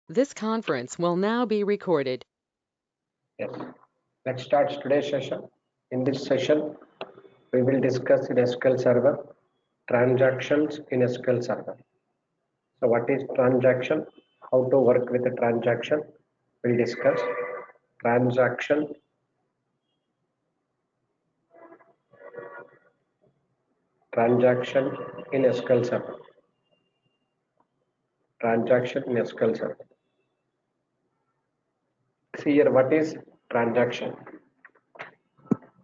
This conference will now be recorded. Yes, let's start today's session. In this session, we will discuss in SQL Server transactions in SQL Server. So, what is transaction? How to work with a transaction? We'll discuss transaction, transaction in SQL Server. Transaction in SQL Server. See here, what is transaction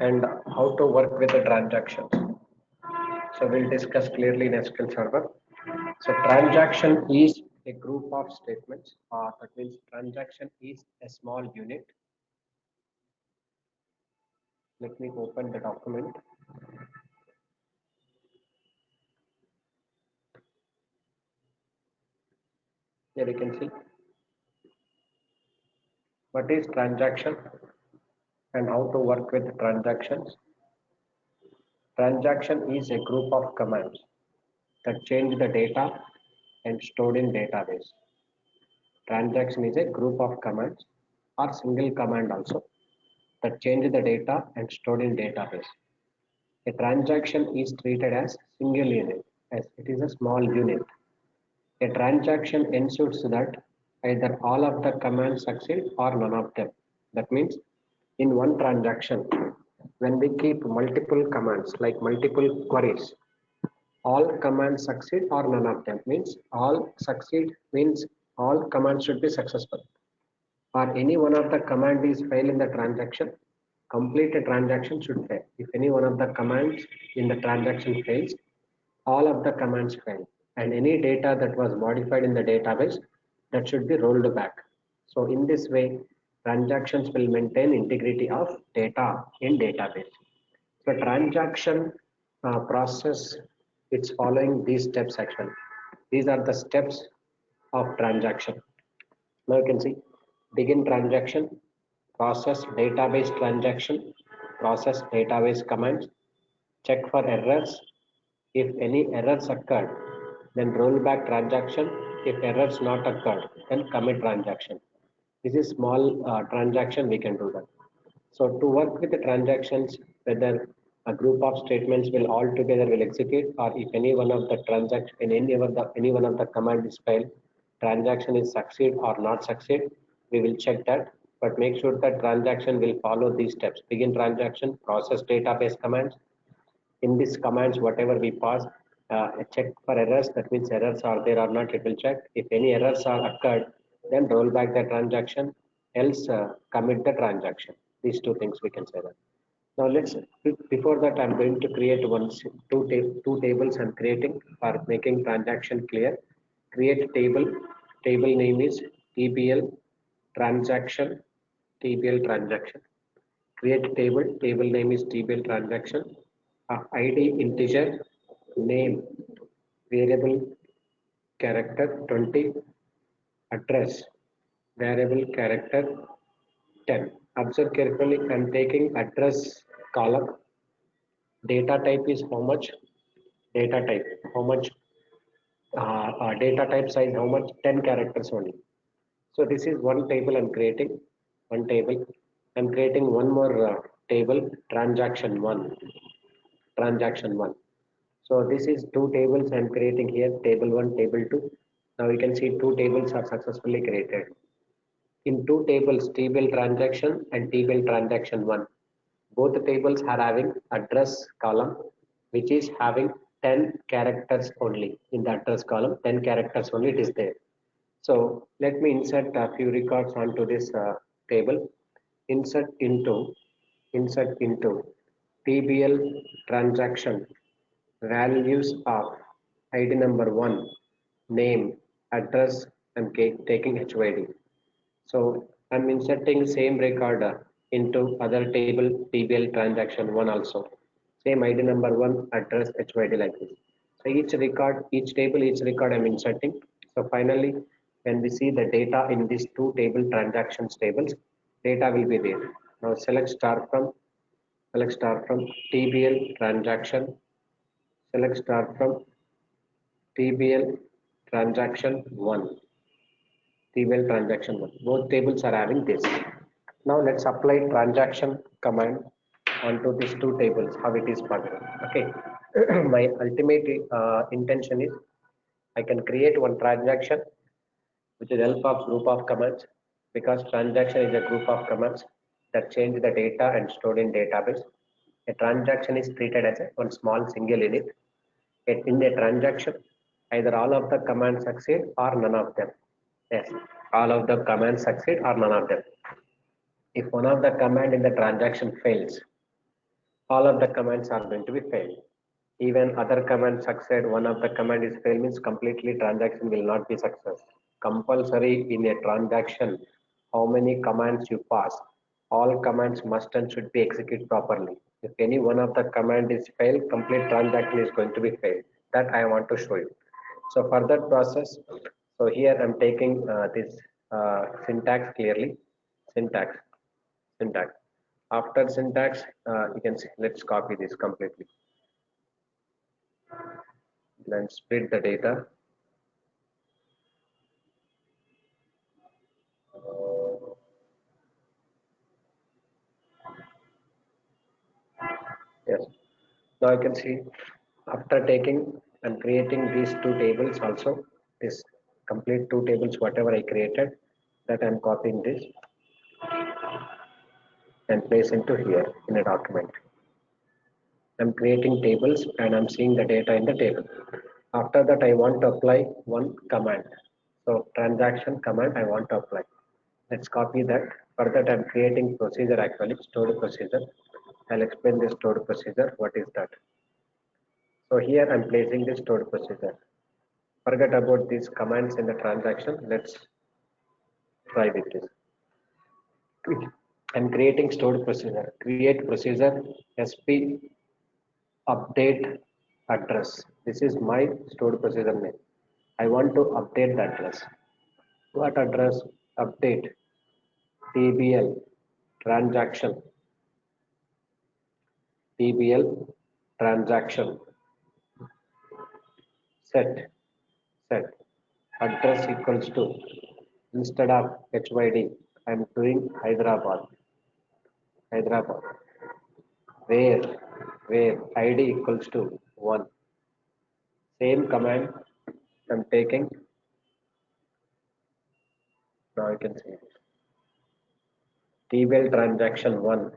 and how to work with the transactions. So, we'll discuss clearly in SQL Server. So transaction is a group of statements, that means transaction is a small unit. Let me open the document. Here you can see what is transaction and how to work with transactions. Transaction is a group of commands that change the data and stored in database. Transaction is a group of commands or single command also that change the data and stored in database. A transaction is treated as single unit as it is a small unit. A transaction ensures that either all of the commands succeed or none of them. That means in one transaction, when we keep multiple commands like multiple queries, all commands succeed or none of them means all succeed means all commands should be successful or any one of the command is fail in the transaction, complete a transaction should fail. If any one of the commands in the transaction fails, all of the commands fail and any data that was modified in the database that should be rolled back. So in this way, transactions will maintain integrity of data in database. So transaction process, it's following these steps actually. These are the steps of transaction. Now you can see begin transaction, process database transaction, process database commands, check for errors. If any errors occurred, then roll back transaction. If errors not occurred, then commit transaction. This is small transaction, we can do that. So to work with the transactions, whether a group of statements will all together will execute, or if any one of the transaction, any one of the command is failed, transaction is succeed or not succeed, we will check that. But make sure that transaction will follow these steps. Begin transaction, process database commands. In these commands, whatever we pass, check for errors. That means errors are there or not, it will check. If any errors are occurred, then roll back the transaction, else commit the transaction. These two things we can say that. Now let's, before that I'm going to create two tables I'm creating for making transaction clear. Create table, table name is TBL transaction, TBL transaction. Create table, table name is TBL transaction. ID integer, name variable character 20, address variable character 10. Observe carefully, I'm taking address column. Data type is how much? Data type, how much? Data type size, how much? 10 characters only. So this is one table I'm creating, one table. I'm creating one more table, transaction one, transaction one. So this is two tables I'm creating here, table one, table two. Now you can see two tables are successfully created. In two tables, table transaction and table transaction one. Both the tables are having address column, which is having 10 characters only. In the address column, 10 characters only it is there. So let me insert a few records onto this table. Insert into, insert into TBL transaction values of ID number one, name, address, and taking HYD. So I'm inserting same record into other table TBL transaction one also. Same ID number one, address, HYD like this. So each record, each table, each record I'm inserting. So finally, when we see the data in these two table transactions tables, data will be there. Now select star from TBL transaction, select star from TBL transaction one. TBL transaction 1. Both tables are having this. Now let's apply transaction command onto these two tables, how it is possible. Okay. My ultimate intention is I can create one transaction with the help of group of commands, because transaction is a group of commands that change the data and stored in database. A transaction is treated as one small single unit. In a transaction, either all of the commands succeed or none of them. Yes, all of the commands succeed or none of them. If one of the command in the transaction fails, all of the commands are going to be failed. Even other commands succeed, one of the command is failed means completely transaction will not be success. Compulsory in a transaction, how many commands you pass, all commands must and should be executed properly. If any one of the command is failed, complete transaction is going to be failed. That I want to show you. So for that process, so here I'm taking this syntax clearly, syntax, syntax. After syntax, you can see, let's copy this completely. Then split the data. Yes. Now you can see after taking and creating these two tables also, this complete two tables, whatever I created, that I'm copying this and place into here in a document. I'm creating tables and I'm seeing the data in the table. After that, I want to apply one command. So transaction command I want to apply. Let's copy that. For that, I'm creating procedure actually, stored procedure. I'll explain this stored procedure. What is that? So here I'm placing the stored procedure. Forget about these commands in the transaction. Let's try with this. I'm creating stored procedure. Create procedure SP update address. This is my stored procedure name. I want to update the address. What address? Update TBL transaction. TBL transaction. Set address equals to, instead of HYD, I'm doing Hyderabad, where ID equals to 1. Same command I'm taking. Now you can see TBL transaction 1,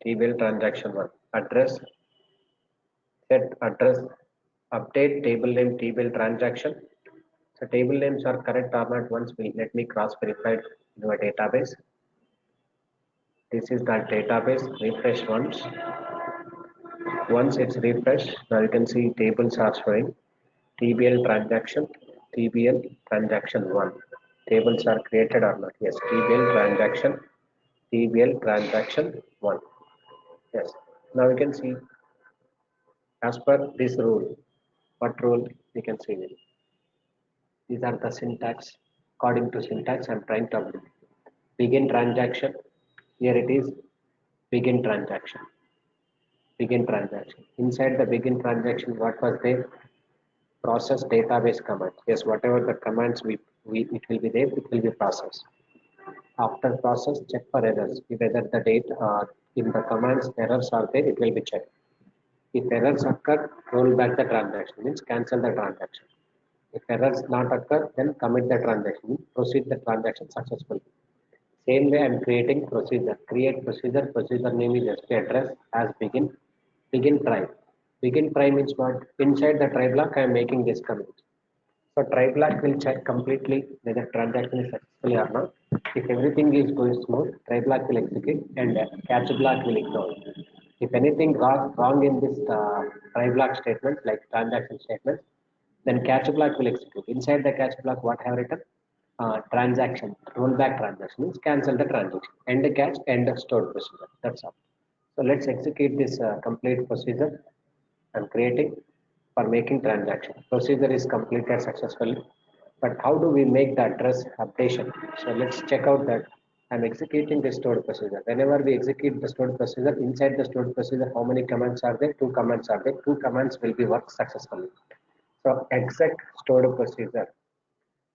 TBL transaction 1 address, set address, update table name TBL transaction. So table names are correct or not, once let me cross verify in our database. This is that database. Refresh once it's refreshed, now you can see tables are showing TBL transaction, TBL transaction 1. Tables are created or not? Yes, TBL transaction 1. Yes. Now you can see as per this rule. What rule? You can see it. These are the syntax. According to syntax, I'm trying to update. Begin transaction. Here it is. Begin transaction. Begin transaction. Inside the begin transaction, what was there? Process database commands. Yes, whatever the commands it will be there, it will be processed. After process, check for errors. If whether the date in the commands errors are there, it will be checked. If errors occur, roll back the transaction, means cancel the transaction. If errors not occur, then commit the transaction, proceed the transaction successfully. Same way I'm creating procedure. Create procedure. Procedure name is SP address as begin. Begin try. Begin try means what? Inside the try block, I am making this commit. So try block will check completely whether transaction is successful or not. If everything is going smooth, try block will execute and catch block will ignore. If anything wrong in this try block statement, like transaction statement, then catch block will execute. Inside the catch block, what I have written? Transaction, rollback transaction means cancel the transaction. End the catch, end the stored procedure. That's all. So let's execute this complete procedure I'm creating for making transaction. Procedure is completed successfully. But how do we make the address updation? So let's check out that I'm executing the stored procedure. Whenever we execute the stored procedure, inside the stored procedure, how many commands are there? 2 commands are there. 2 commands will be worked successfully. So exec stored procedure.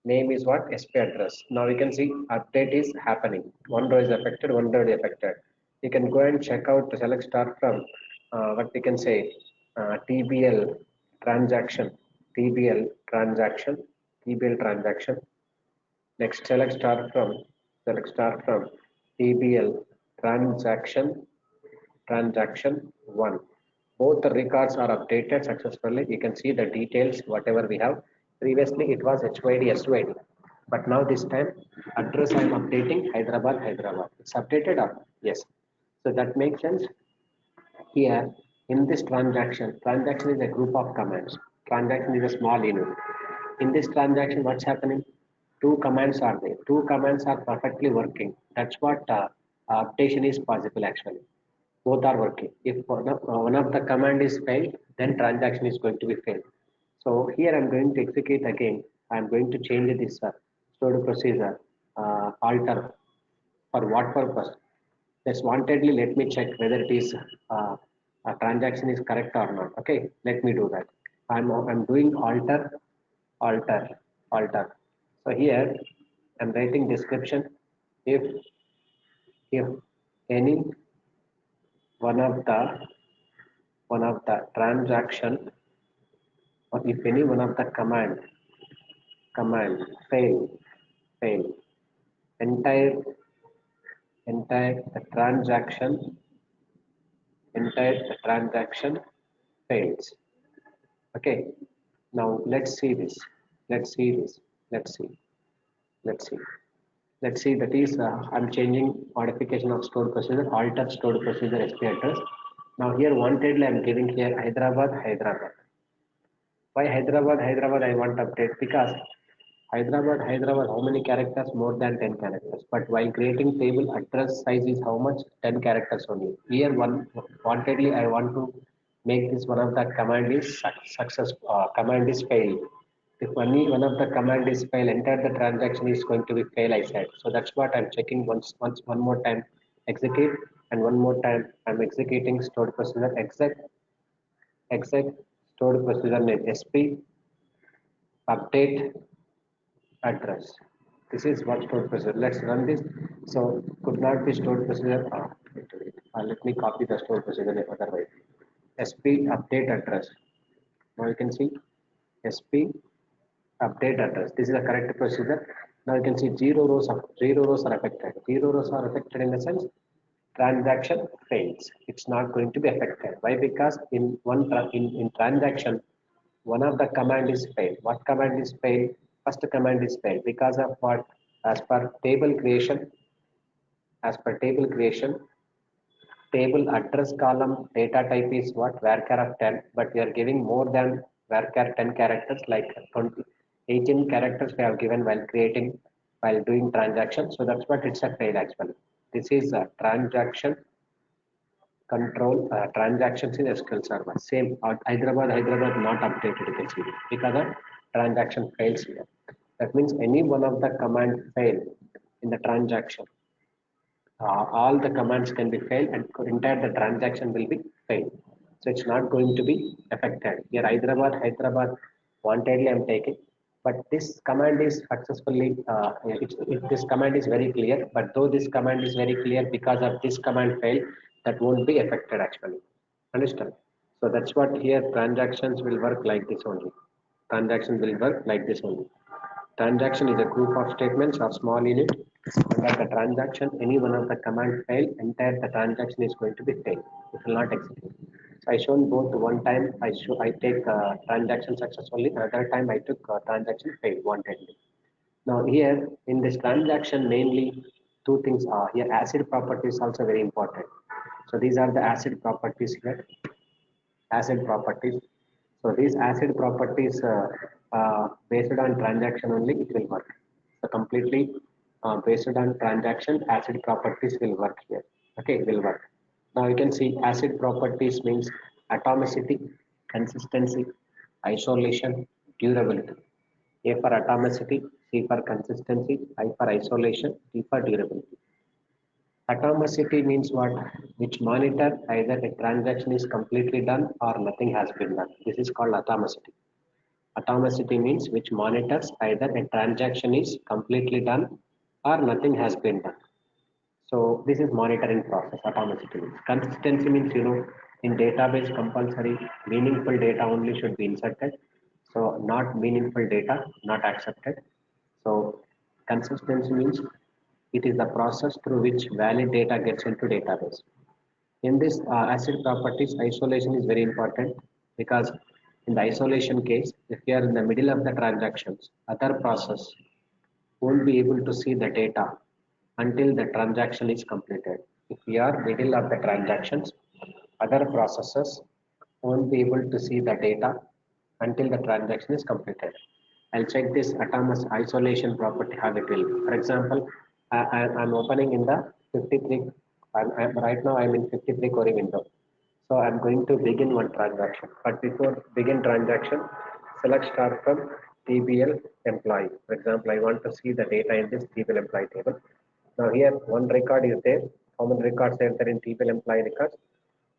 Name is what? SP address. Now you can see update is happening. One row is affected, one row is affected. You can go and check out, select start from what we can say, TBL transaction, TBL transaction, TBL transaction. Next, select start from TBL transaction, transaction 1. Both the records are updated successfully. You can see the details, whatever we have. Previously, it was HYD, SYD. But now this time, address I am updating Hyderabad, Hyderabad. It's updated or? Yes. So that makes sense. Here, in this transaction is a group of commands. Transaction is a small unit. In this transaction, what's happening? Two commands are there. Two commands are perfectly working. That's what updation is possible actually. Both are working. If one of the command is failed, then transaction is going to be failed. So here I'm going to execute again. I'm going to change this stored procedure alter for what purpose? Just wantedly let me check whether it is a transaction is correct or not. Okay, let me do that. I'm doing alter alter. So here I'm writing description if any one of the transaction or if any one of the command fail entire entire the transaction entire the transaction fails. Okay, now let's see this. Let's see this. Let's see. Let's see. Let's see. That is, I'm changing modification of stored procedure, alter stored procedure SP address. Now here wantedly I'm giving here Hyderabad, Hyderabad. Why Hyderabad, Hyderabad? I want to update because Hyderabad, Hyderabad. How many characters? More than 10 characters. But while creating table, address size is how much? 10 characters only. Here one wantedly I want to make this one of the command is success. Command is failed. If only one of the command is fail, enter the transaction is going to be fail. I said. So that's what I'm checking one more time. Execute and one more time I'm executing stored procedure exec stored procedure name SP update address. This is what stored procedure. Let's run this. So could not be stored procedure. Let me copy the stored procedure name otherwise. SP update address. Now you can see SP update address. This is the correct procedure. Now you can see zero rows are affected. Zero rows are affected in the sense transaction fails. It's not going to be affected. Why? Because in transaction one of the command is failed. What command is failed? First command is failed because of what? As per table creation, as per table creation, table address column data type is what? Varchar of 10, but we are giving more than varchar 10 characters, like 20, 18 characters we have given while creating, while doing transaction. So that's what it's a fail actually. This is a transaction control transactions in SQL Server. Same Hyderabad not updated. You can see it because the transaction fails here. That means any one of the command fail in the transaction. All the commands can be failed and entire the transaction will be failed. So it's not going to be affected. Here Hyderabad wantedly I'm taking, but this command is successfully, this command is very clear, but though this command is very clear, because of this command failed, that won't be affected actually. Understand? So that's what here transactions will work like this only. Transaction will work like this only. Transaction is a group of statements or small unit. Under the transaction, any one of the command fail, entire the transaction is going to be failed. It will not execute. So I shown both. One time I take transaction successfully. Another time I took transaction fail wantedly. Now here in this transaction, mainly two things are here. Acid property is also very important. So these are the acid properties here. Acid properties. So these acid properties based on transaction only it will work. So completely based on transaction, acid properties will work here. Okay, will work. Now you can see acid properties means atomicity, consistency, isolation, durability. A for atomicity, C for consistency, I for isolation, D for durability. Atomicity means what? Which monitor either a transaction is completely done or nothing has been done. This is called atomicity. Atomicity means which monitors either a transaction is completely done or nothing has been done. So this is monitoring process, atomicity means. Consistency means, in database compulsory, meaningful data only should be inserted. So not meaningful data, not accepted. So consistency means it is the process through which valid data gets into database. In this acid properties, isolation is very important because in the isolation case, if you are in the middle of the transactions, other process won't be able to see the data until the transaction is completed. If we are middle of the transactions, other processes won't be able to see the data until the transaction is completed. I'll check this atomic isolation property how it will. For example, I'm opening in the 53. Right now I'm in 53 query window. So I'm going to begin one transaction. But before begin transaction, select start from TBL employee. For example, I want to see the data in this TBL employee table. Now here one record is there. How many records are there in TBL employee records?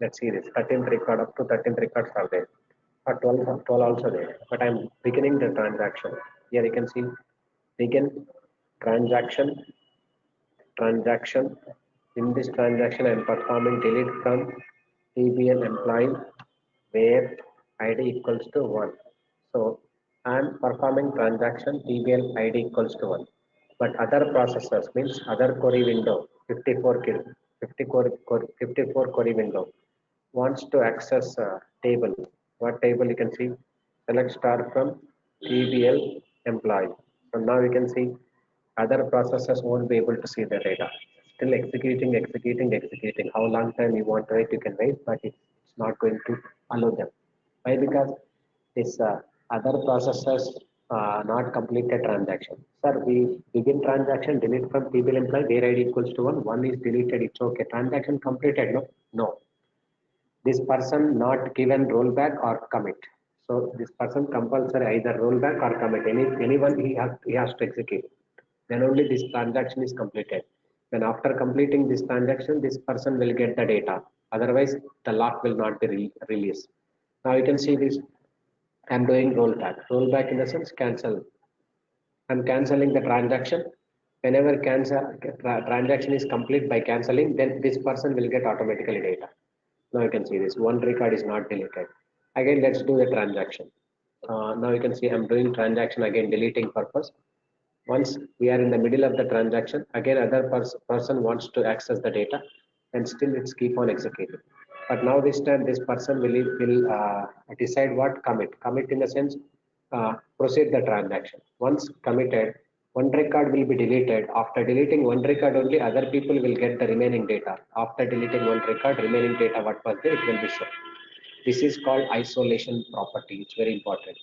Let's see this. 13th record up to 13th records are there. Or 12 also there. But I'm beginning the transaction. Here you can see begin transaction. In this transaction, I am performing delete from TBL employee where ID equals to 1. So I am performing transaction TBL ID equals to 1. But other processors means other query window 54 query window wants to access table. What table you can see? Select star from TBL employee. So now you can see other processes won't be able to see the data. Still executing. How long time you want to wait, you can wait, but it's not going to allow them. Why? Because this other processes not complete a transaction. Sir, we begin transaction, delete from TBL employee, where ID equals to 1. 1 is deleted, it's okay. Transaction completed, no? No. This person not given rollback or commit. So this person compulsory either rollback or commit. Anyone he has to execute. Then only this transaction is completed. Then after completing this transaction, this person will get the data. Otherwise, the lock will not be released. Now you can see this. I'm doing rollback. Rollback in the sense cancel. I'm canceling the transaction. Whenever transaction is complete by canceling, then this person will get automatically data. Now you can see this one record is not deleted. Again, let's do the transaction. Now you can see I'm doing transaction again, deleting purpose. Once we are in the middle of the transaction, again other person wants to access the data, and still it's keep on executing. But now this time this person will decide what commit. Commit in the sense proceed the transaction. Once committed, one record will be deleted. After deleting one record only, other people will get the remaining data. After deleting one record, remaining data what was there, it will be shown. This is called isolation property. It's very important.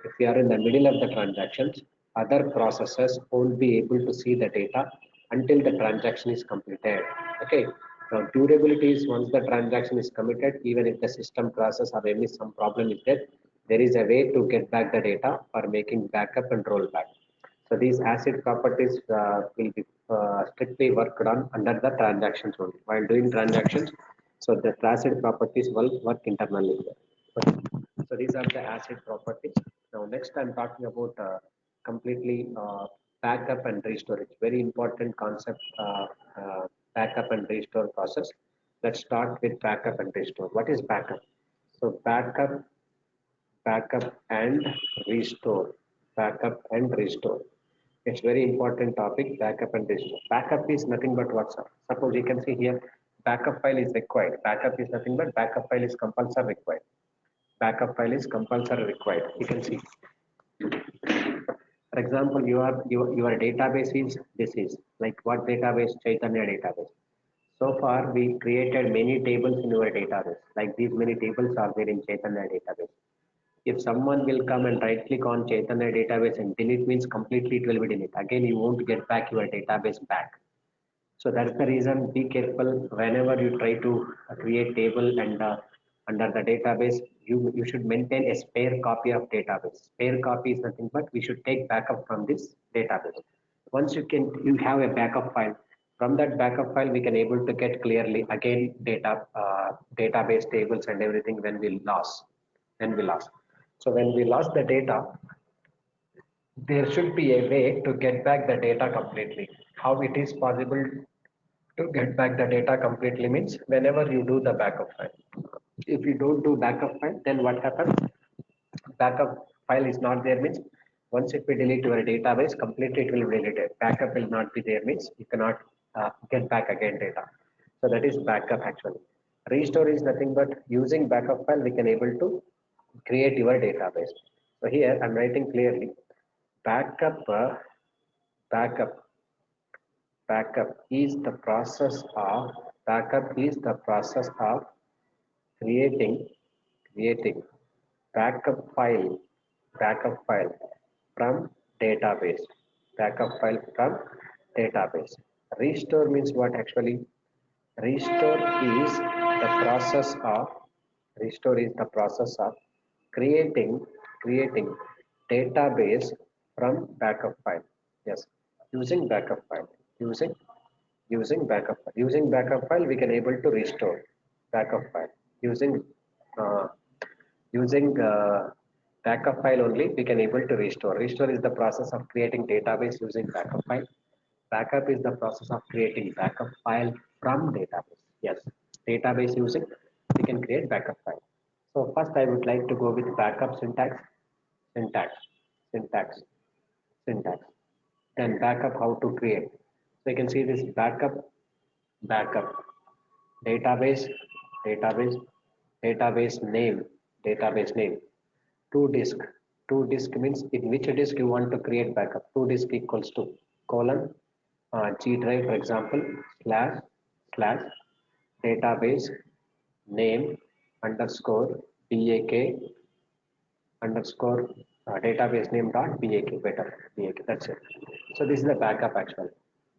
If you are in the middle of the transactions, other processes won't be able to see the data until the transaction is completed. Okay. Now durability is once the transaction is committed, even if the system process or any some problem is there is a way to get back the data for making backup and rollback. So these ACID properties will be strictly worked on under the transactions only. While doing transactions, so the ACID properties will work internally here. Okay. So these are the ACID properties. Now next I'm talking about completely backup and restore. It's very important concept, backup and restore process. Let's start with backup and restore. What is backup? So backup and restore. Backup and restore. It's very important topic, backup and restore. Backup is nothing but what's up. Suppose you can see here, backup file is required. Backup is nothing but backup file is compulsory required. Backup file is compulsory required. You can see. For example, your database is this is like what database? Chaitanya database. So far, we created many tables in your database. Like these many tables are there in Chaitanya database. If someone will come and right click on Chaitanya database and delete means completely it will be deleted. Again, you won't get back your database back. So that's the reason be careful whenever you try to create table and under the database, you should maintain a spare copy of database. Spare copy is nothing but we should take backup from this database. Once you have a backup file. From that backup file, we can able to get clearly again database tables and everything when we lost. So when we lost the data, there should be a way to get back the data completely. How it is possible to get back the data completely means whenever you do the backup file. If you don't do backup file, then what happens? Backup file is not there means once if we delete your database completely, it will be deleted. Backup will not be there means you cannot get back again data. So that is backup actually. Restore is nothing but using backup file we can able to create your database. So here I'm writing clearly backup backup backup is the process of creating creating backup file from database backup file from database. Restore means what actually? Restore is the process of restore is the process of creating database from backup file. Yes, using backup file. Using backup file we can able to restore backup file using uh, using backup file only we can able to restore. Restore is the process of creating database using backup file. Backup is the process of creating backup file from database. Yes, database using we can create backup file. So first I would like to go with backup syntax, syntax, syntax, syntax. Then backup how to create. So you can see this backup, database, database, database name, to disk. To disk means in which disk you want to create backup. To disk equals to colon G drive, for example, slash database name underscore BAK underscore database name dot BAK, better BAK, that's it. So this is the backup actually.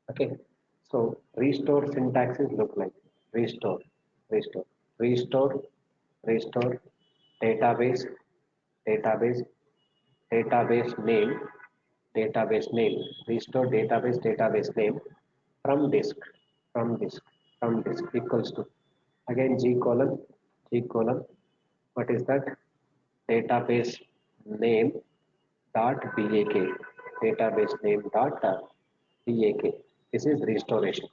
Okay. So restore syntax is look like restore, restore, restore, restore database, database, database name, database name, restore database name from disk, from disk, from disk equals to again G colon, what is that? Database name dot BAK, database name dot BAK. This is restoration.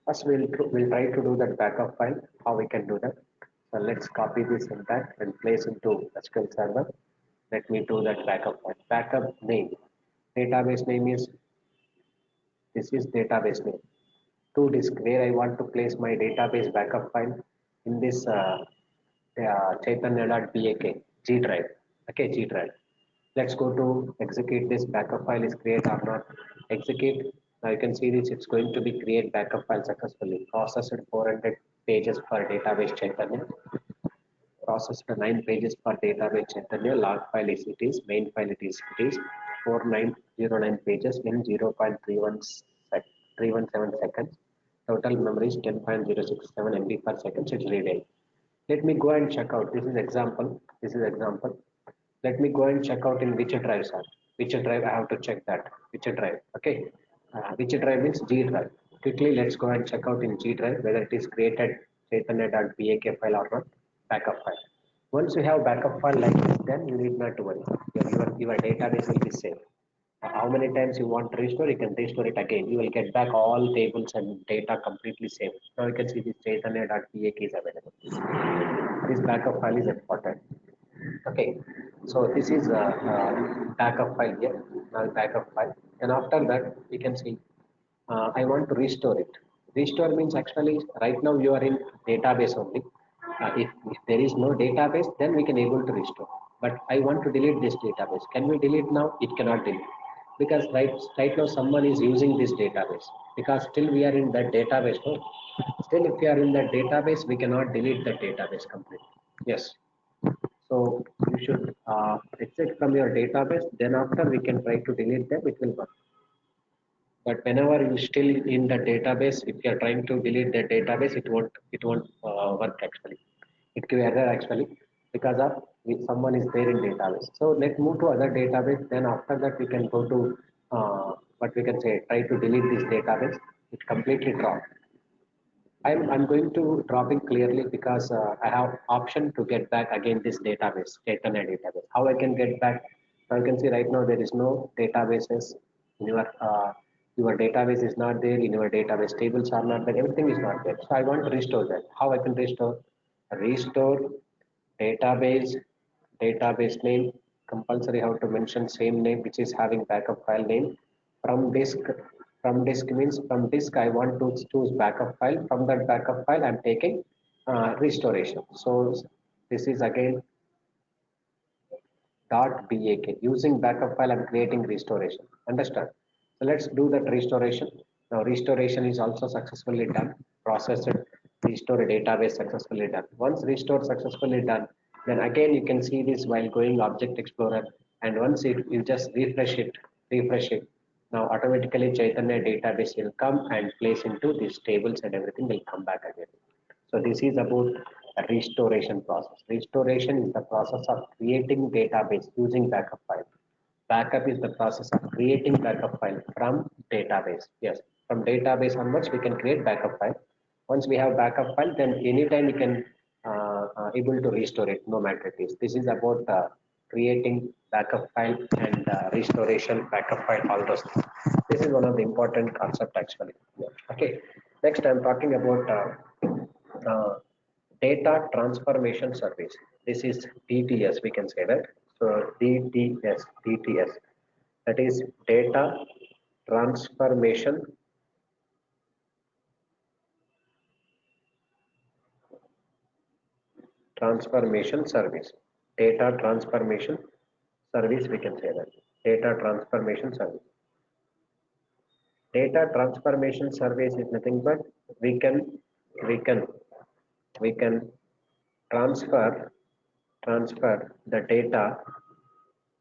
First, we'll try to do that backup file. How we can do that? So let's copy this syntax and place into SQL Server. Let me do that backup file. Backup name. Database name is this is database name. To disk where I want to place my database backup file in this chaitanya.bak G drive. Okay, G drive. Let's go to execute this backup file is create or not. Execute. Now you can see this, it's going to be create backup file successfully. Processed 400 pages per database Chaitanya. Processed 9 pages per database Chaitanya. Log file is it is, main file it is 4909 pages in 0.317 seconds. Total memory is 10.067 MB per second. It's reading. Let me go and check out. This is example. This is example. Let me go and check out in which drives are. Which drive I have to check that. Which drive. Okay. Which drive means G drive. Quickly, let's go and check out in G drive whether it is created chaitanya.bak file or not. Backup file. Once you have backup file like this, then you need not to worry. Your database will be safe. How many times you want to restore, you can restore it again. You will get back all tables and data completely safe. Now you can see this chaitanya.bak is available. This backup file is important. Okay, so this is a backup file here. Now backup file, and after that we can see I want to restore it. Restore means actually right now you are in database only. If there is no database, then we can able to restore. But I want to delete this database. Can we delete now? It cannot delete because right now someone is using this database because still we are in that database. No? Still, if we are in that database, we cannot delete the database completely. Yes. So you should exit from your database. Then after we can try to delete them. It will work. But whenever you still in the database, if you are trying to delete the database, it won't work actually. It give error actually because of if someone is there in database. So let's move to other database. Then after that we can go to what we can say try to delete this database. It completely dropped. I'm going to drop it clearly because I have option to get back again this database, Chaitanya database. How I can get back? Now you can see right now there is no databases in your database is not there, in your database tables are not there, everything is not there. So I want to restore that. How I can restore? Restore database, database name, compulsory how to mention same name which is having backup file name. From disk, from disk means from disk I want to choose backup file. From that backup file I'm taking restoration. So this is again .bak. Using backup file, I'm creating restoration. Understand? So let's do that restoration. Now restoration is also successfully done. Processed, restore a database successfully done. Once restore successfully done, then again you can see this while going Object Explorer. And once you just refresh it, refresh it. Now automatically Chaitanya database will come and place into these tables and everything will come back again. So this is about a restoration process. Restoration is the process of creating database using backup file. Backup is the process of creating backup file from database. Yes, from database onwards we can create backup file. Once we have backup file, then anytime we can able to restore it, no matter it is. This is about creating backup file and restoration backup file, all those things. This is one of the important concept actually. Yeah. Okay. Next, I'm talking about data transformation service. This is DTS, we can say that. So DTS, that is data transformation transformation service. Data transformation service, we can say that. Data transformation service. Data transformation service is nothing but we can we can we can transfer the data,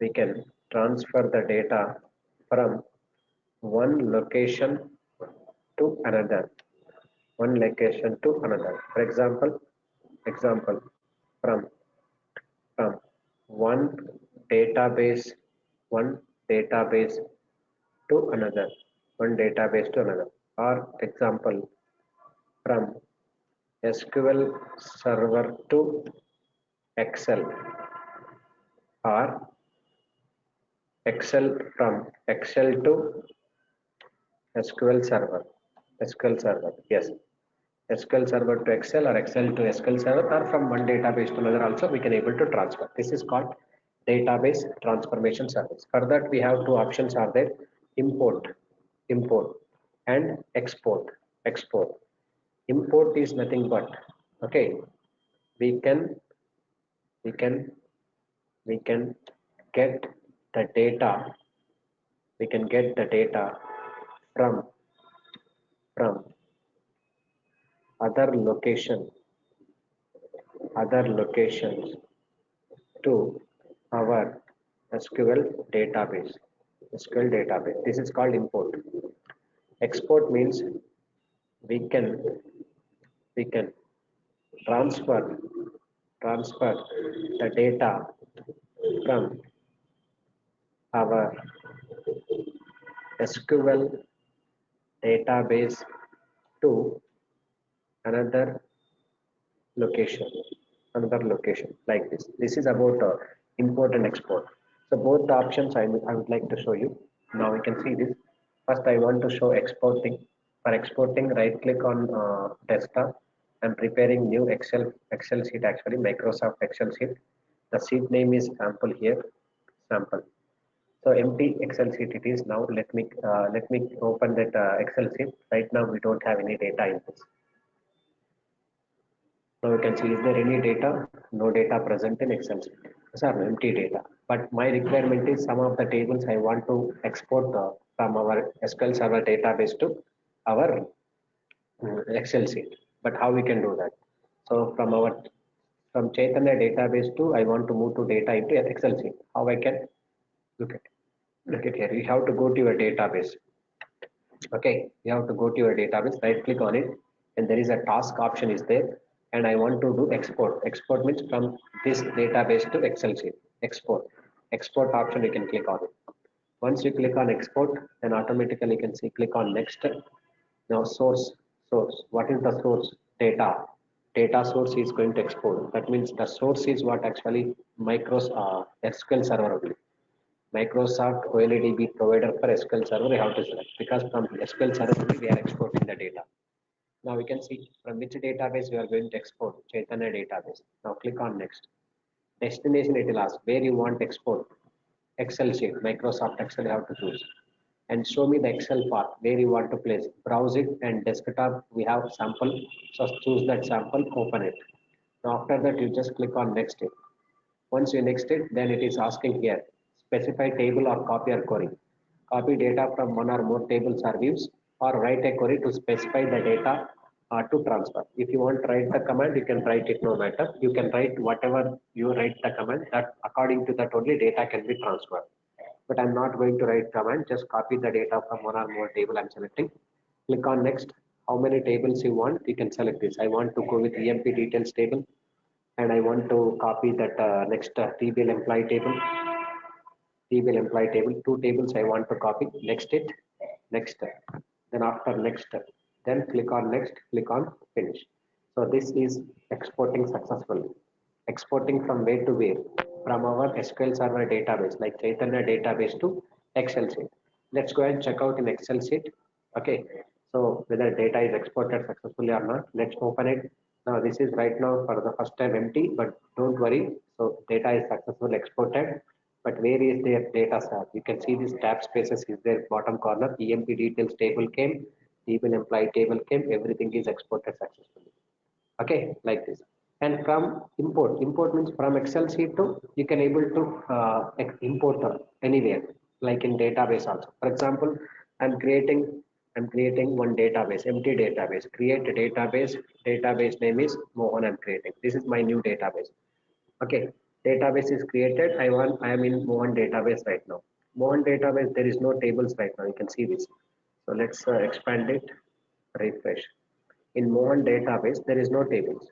we can transfer the data from one location to another, one location to another. For example, from from one database, one database to another, one database to another. Or example, from SQL Server to Excel, or Excel from Excel to SQL Server. SQL Server, yes. SQL Server to Excel or Excel to SQL Server, or from one database to another also we can able to transfer. This is called database transformation service. For that we have two options are there: import and export. Import is nothing but, okay, we can we can we can get the data, we can get the data from from other location, other locations to our SQL database. SQL database. This is called import. Export means we can we can transfer transfer the data from our SQL database to another location, another location like this. This is about import and export. So both the options I would like to show you. Now you can see this. First I want to show exporting. For exporting, right click on desktop. I'm preparing new Excel sheet, actually Microsoft Excel sheet. The sheet name is sample here, sample. So empty Excel sheet it is. Now let me open that Excel sheet. Right now we don't have any data in this. Now you can see, is there any data? No data present in Excel sheet. These are empty data. But my requirement is some of the tables I want to export from our SQL Server database to our Excel sheet. But how we can do that? So from Chaitanya database to I want to move to data into Excel sheet. How I can look at look at here? You have to go to your database. Okay, you have to go to your database, right click on it, and there is a task option is there, and I want to do export means from this database to Excel sheet. Export option you can click on it. Once you click on export, then automatically you can see click on next. Now source. What is the source? Data. Data source is going to export. That means the source is what actually SQL Server only. Microsoft OLEDB provider for SQL Server we have to select because from SQL Server only we are exporting the data. Now we can see from which database we are going to export. Chaitanya database. Now click on next. Destination it will ask where you want export. Excel sheet, Microsoft Excel you have to choose. And show me the Excel part where you want to place. Browse it and desktop we have sample. So choose that sample, open it. Now after that you just click on next it. Once you next it, then it is asking here, specify table or copy or query. Copy data from one or more tables or views or write a query to specify the data to transfer. If you want to write the command, you can write it no matter. You can write whatever you write the command that according to that only data can be transferred. But I'm not going to write command, just copy the data from one or more table I'm selecting. Click on next. How many tables you want, you can select this. I want to go with EMP details table and I want to copy that next TBL employee table. TBL employee table, two tables I want to copy. Next it, next. Then after next, then click on next, click on finish. So this is exporting successfully. Exporting from where to where? From our SQL Server database like Chaitanya database to Excel sheet. Let's go and check out in Excel sheet. Okay, so whether data is exported successfully or not. Let's open it. Now this is right now for the first time empty, but don't worry. So data is successfully exported. But where is their data set? You can see this tab spaces is there bottom corner. EMP details table came, even employee table came. Everything is exported successfully. Okay, like this. And from import means from Excel sheet to you can able to import anywhere, like in database also. For example, I'm creating one database, empty database. Create a database. Database name is Mohan. I'm creating. This is my new database. Okay, database is created. I am in Mohan database right now. Mohan database there is no tables right now. You can see this. So let's expand it, refresh. In Mohan database there is no tables.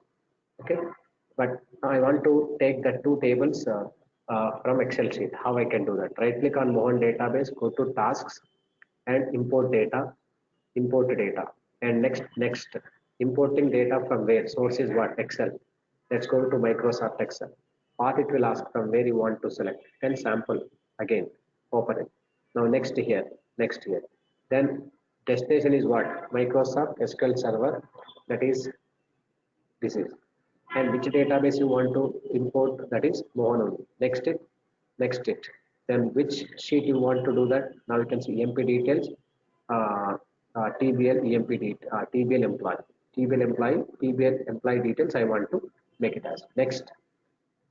Okay, but I want to take the two tables from Excel sheet. How I can do that? Right click on Mohan database, go to tasks and import data. And next, importing data from where? Source is what? Excel. Let's go to Microsoft Excel. Path it will ask from where you want to select. Then sample again, open it. Now next here. Then destination is what? Microsoft SQL Server. That is this is. And which database you want to import, that is Mohan only. Next it. Then which sheet you want to do that? Now you can see EMP details, TBL, TBL employee, TBL employee details. I want to make it as next.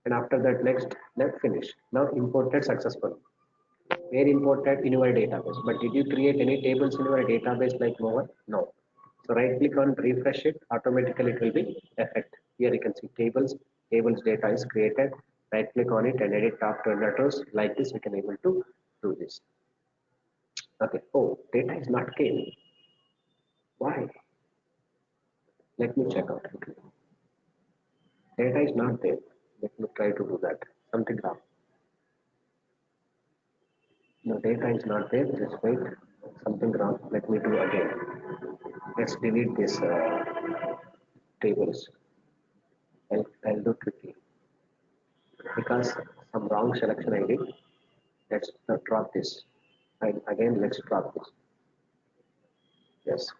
And after that, next, let finish. Now imported successful. Where imported in your database. But did you create any tables in your database like Mohan? No. So right click on refresh it, automatically it will be effect. Here you can see tables data is created. Right click on it and edit top to rows. Like this, we can able to do this. Okay. Oh, data is not came. Why? Let me check out. Data is not there. Let me try to do that. Something wrong. No, data is not there. Just wait. Something wrong. Let me do again. Let's delete this tables. I'll do quickly because some wrong selection I did. Let's drop this. And again, let's drop this. Yes.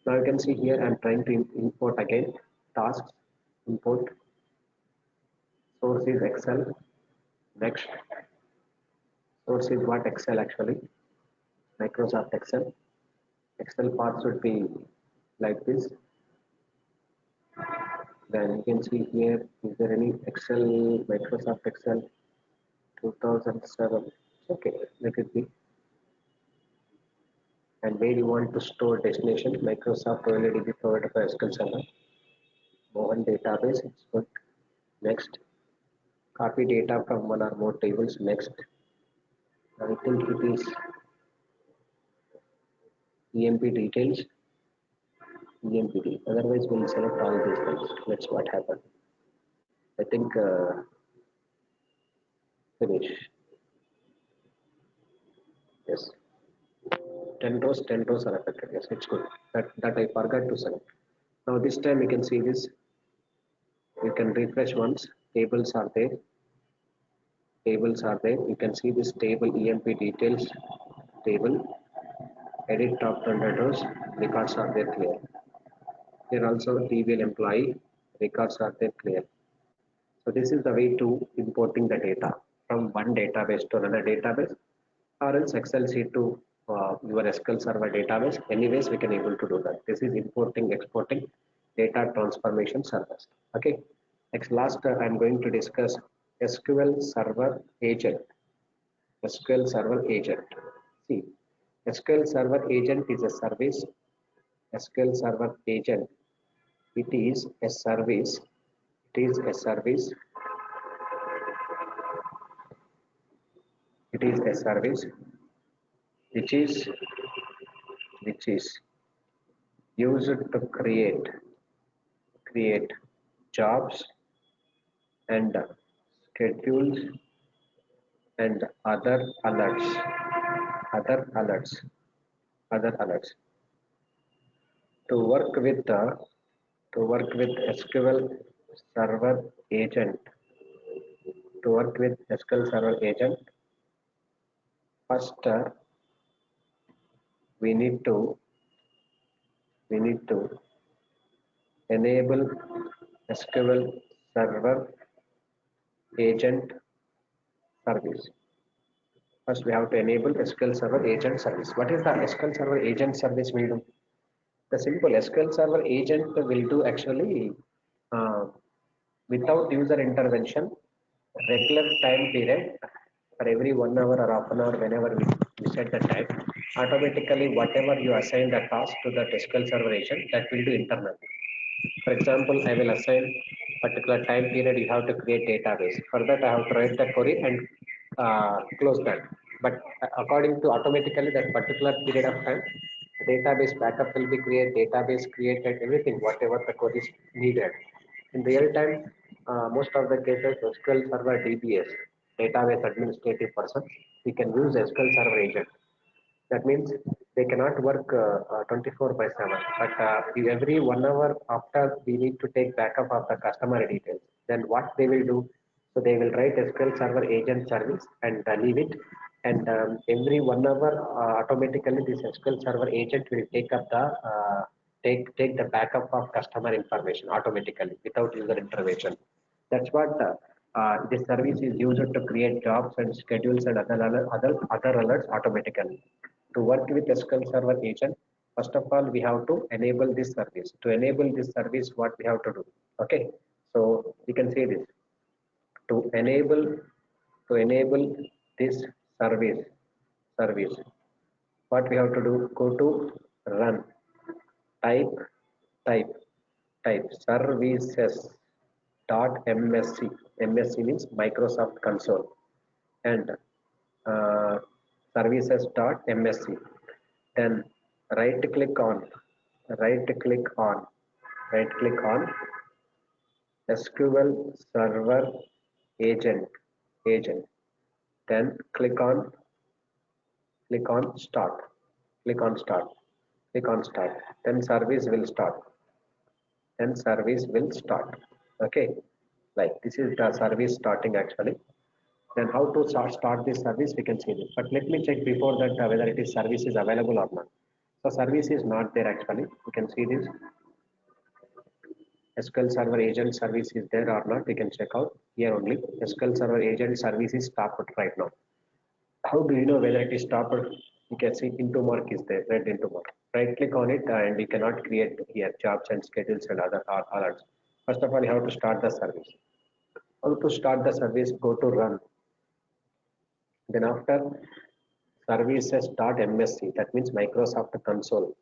Now you can see here I'm trying to import again. Tasks, import. Source is Excel. Next. Source is what? Excel actually. Microsoft Excel. Excel part should be like this. Then you can see here, is there any Excel, Microsoft Excel 2007? Okay, let it be. And where you want to store destination, Microsoft OLEDB provider for SQL Server. Mohan database, it's good. Next, copy data from one or more tables. Next, I think it is EMP details. EMPD. Otherwise, we'll select all these things. Let's what happened. I think finish. Yes. 10 rows are affected. Yes, it's good. That I forgot to select. Now this time you can see this. You can refresh once. Tables are there. Tables are there. You can see this table EMP details table. Edit top 100 rows. Records are there clear. Here also TVL employee. Records are there clear. So this is the way to importing the data from one database to another database, or else Excel sheet to your SQL Server database. Anyways, we can able to do that. This is importing, exporting data transformation service. Okay. Next, last I'm going to discuss SQL Server Agent. SQL Server Agent. See, SQL Server Agent is a service. SQL Server Agent. It is a service. It is a service. It is a service which is used to create jobs and schedules and other alerts to work with SQL Server Agent. To work with SQL Server Agent, first we need to enable SQL Server Agent service. First, we have to enable SQL Server Agent service. What is the SQL Server Agent service will do? The simple SQL Server Agent will do actually uh, without user intervention, regular time period for every 1 hour or half an hour, whenever we set the time, automatically whatever you assign the task to the SQL Server Agent, that will do internally. For example, I will assign particular time period you have to create database. For that, I have to write the query and close that. But according to automatically that particular period of time, database backup will be created, database created, everything, whatever the query is needed. In real time, most of the cases, SQL Server DTS, database administrative person, we can use SQL Server agent. That means they cannot work 24 by 7, but every 1 hour after we need to take backup of the customer details. Then what they will do? So they will write SQL Server agent service and leave it. And every 1 hour, automatically this SQL Server agent will take up the take the backup of customer information automatically without user intervention. That's what this service is used to create jobs and schedules and other alerts automatically. To work with SQL Server agent, first of all, we have to enable this service. To enable this service, what we have to do? Okay, so you can see this. To enable this service, what we have to do? Go to run, type, type, type services dot msc. MSc means Microsoft Console, and uh, services.msc. Then right click on right click on right click on SQL Server agent. Then click on start. Click on start. Click on start. Then service will start. Then service will start. Okay, like this is the service starting actually. Then how to start this service, we can see this. But let me check before that whether it is service is available or not. So service is not there actually. You can see this. SQL Server Agent service is there or not. We can check out here only. SQL Server Agent service is stopped right now. How do you know whether it is stopped? You can see into mark is there, red into mark. Right click on it and you cannot create here jobs and schedules and other alerts. First of all, you have to start the service. How to start the service? Go to run. Then after services.msc, that means Microsoft Console.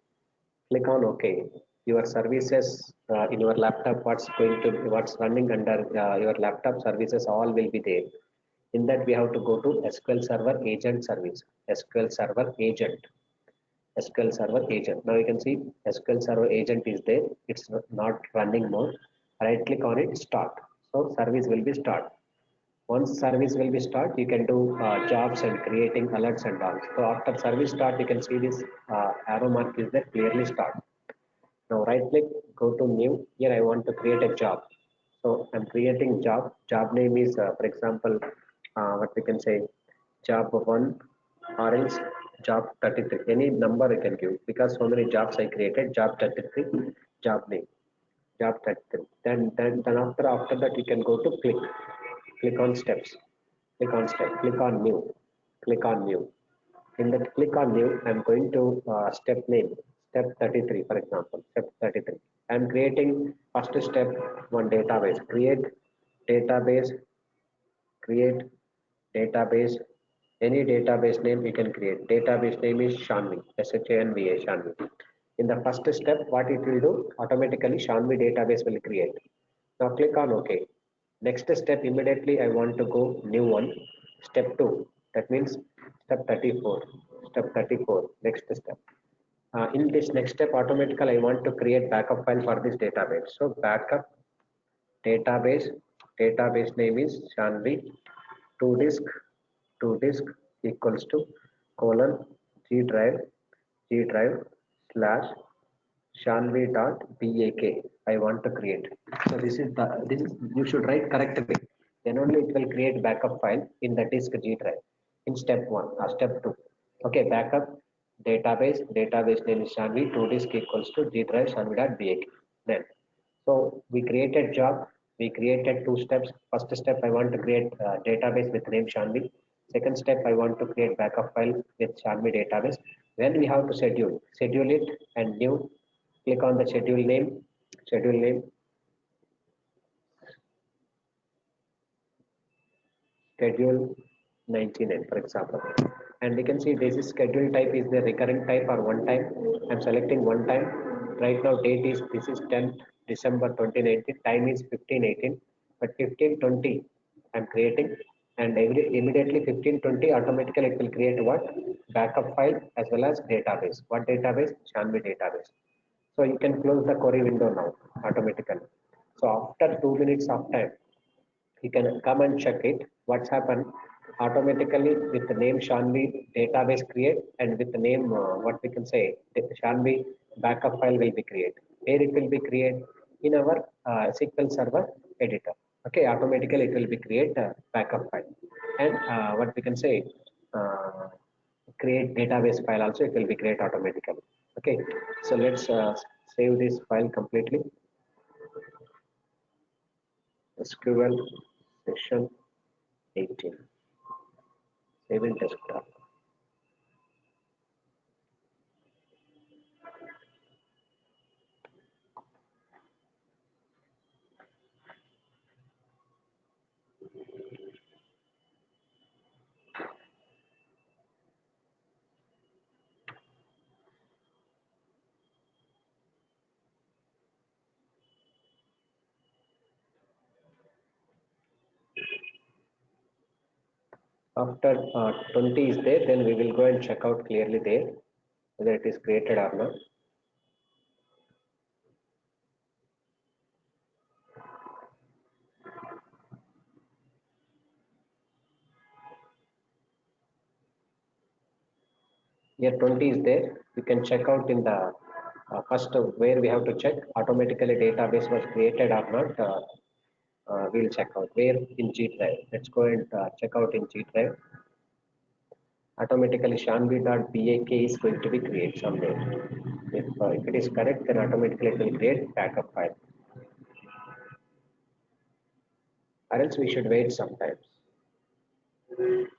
Click on OK. Your services in your laptop, what's running under your laptop services, all will be there. In that, we have to go to SQL Server Agent service. SQL Server Agent. SQL Server Agent. Now you can see SQL Server Agent is there. It's not running more. Right click on it, start. So service will be start. Once service will be start, you can do jobs and creating alerts and all. So after service start, you can see this arrow mark is there, clearly start. Now right click, go to new. Here I want to create a job. So I'm creating job. Job name is, for example, what we can say, job 1 or else job 33. Any number I can give because so many jobs I created. Job 33, job name, job 33. Then after that you can go to click on steps, click on step, click on new, click on new. In that click on new, I'm going to step name, step 33, for example, step 33. I'm creating first step one database, database, create database, any database name you can create. Database name is Shanvi, SHANVA, Shanvi. In the first step, what it will do, automatically Shanvi database will create. Now click on OK. Next step, immediately I want to go new one, step 2. That means step 34, step 34, next step. In this next step, automatically I want to create backup file for this database. So backup database, database name is Shanvi, to disk equals to colon G drive slash shanvi.bak. I want to create. So this is you should write correctly. Then only it will create backup file in the disk G drive in step 1 or step 2. Okay, backup database name is Shanvi, to disk equals to G drive shanvi.bak. Then so we created job. We created 2 steps. First step, I want to create a database with name Shanvi. Second step, I want to create backup file with Shanvi database. Then we have to schedule it and new. Click on the schedule name, schedule 99, for example. And we can see this is schedule type is the recurring type or one time. I'm selecting one time. Right now date is this is 10th December 2019. Time is 15:18. But 15:20 I'm creating, and immediately 15:20 automatically it will create what backup file as well as database. What database? Shanvi database. So you can close the query window now automatically. So after 2 minutes of time, you can come and check it. What's happened? Automatically with the name Shanvi database create, and with the name what we can say the Shanvi backup file will be created. Where it will be created? In our SQL Server editor. Okay, automatically it will be create a backup file, and what we can say uh, create database file also it will be create automatically. Okay, so let's save this file completely. SQL section 18. Save in desktop. After 20 is there, then we will go and check out clearly there whether it is created or not. Here 20 is there. You can check out in the first where we have to check automatically database was created or not. We'll check out where in G drive. Let's go and check out in G drive. Automatically shanvi.bak is going to be created somewhere. If it is correct, then automatically it will create backup file. Or else we should wait sometimes.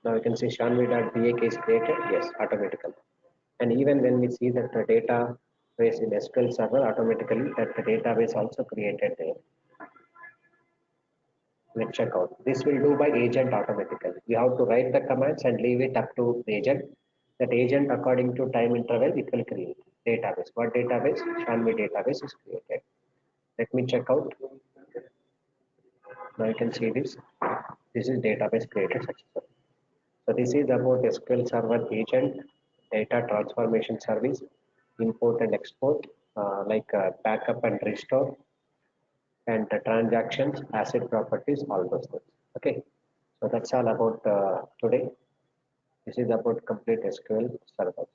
Now you can see shanvi.bak is created. Yes, automatically. And even when we see that the database in SQL Server, automatically that the database also created there. Let's check out. This will do by agent automatically. We have to write the commands and leave it up to the agent. That agent, according to time interval, it will create database. What database? Shanvi database is created. Let me check out. Now you can see this. This is database created successfully. So this is about SQL Server agent, data transformation service, import and export, like backup and restore, and the transactions, asset properties, all those things. Okay. So that's all about today. This is about complete SQL server.